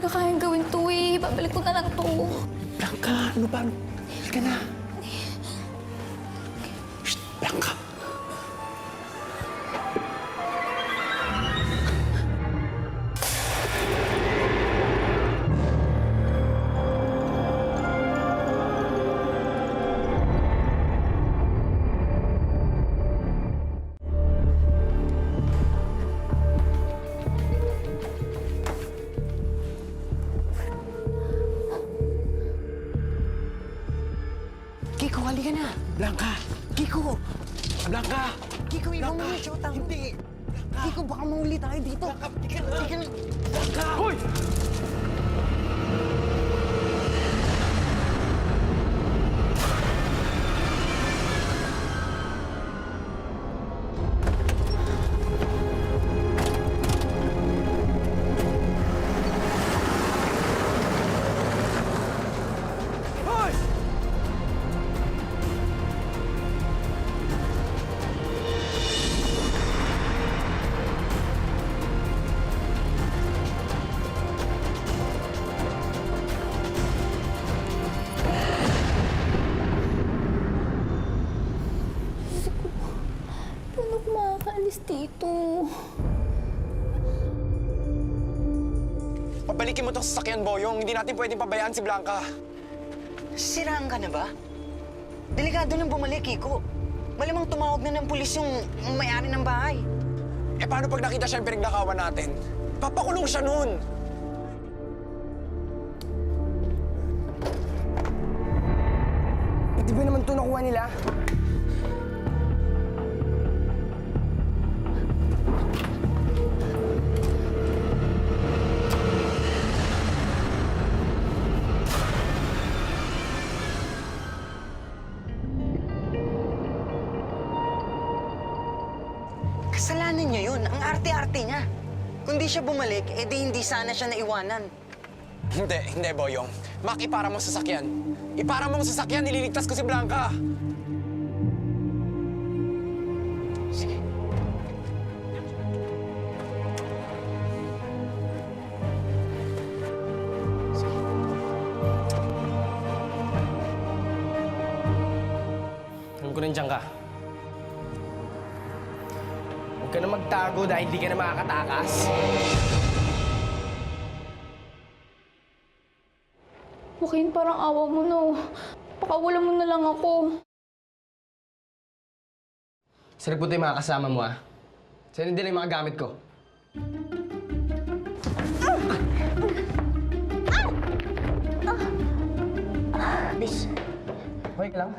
talaga kayang gawin to eh. Babalik ko na lang to. Blanca, ano ba? Halika na. Shh, Blanca. Kiko, halika na! Blanca! Kiko! Blanca! Kiko, iwan mo yung shota mo. Hindi! Kiko, baka mahuli tayo dito. Blanca, halika na! Halika na! Blanca! Hoy! Hoy! Paano ko makakaalis dito? Pabalikin mo itong sasakyan, Boyong. Hindi natin pwedeng pabayaan si Blanca. Siraan ka na ba? Delikado nang bumalik, Kiko. Malamang tumawag na ng pulis yung may-ari ng bahay. Eh, paano pag nakita siya yung pinagnakawan natin? Papakulong siya nun! Di ba naman ito nakuha nila? Kasalanan niya yun. Ang arte-arte niya. Kung di siya bumalik, edi hindi sana siya naiwanan. Hindi, Boyong. Mak, ipara mo ang sasakyan. Ipara mo ang sasakyan, nililigtas ko si Blanca. Sige. Alam ko nandiyan ka. Huwag ka na magtago dahil di ka na makakatakas. Joaquin, parang awa mo no. Pakawalan mo na lang ako. Sarap po tayo mga kasama mo, ha? Saan nila yung mga gamit ko? Miss, okay ka lang?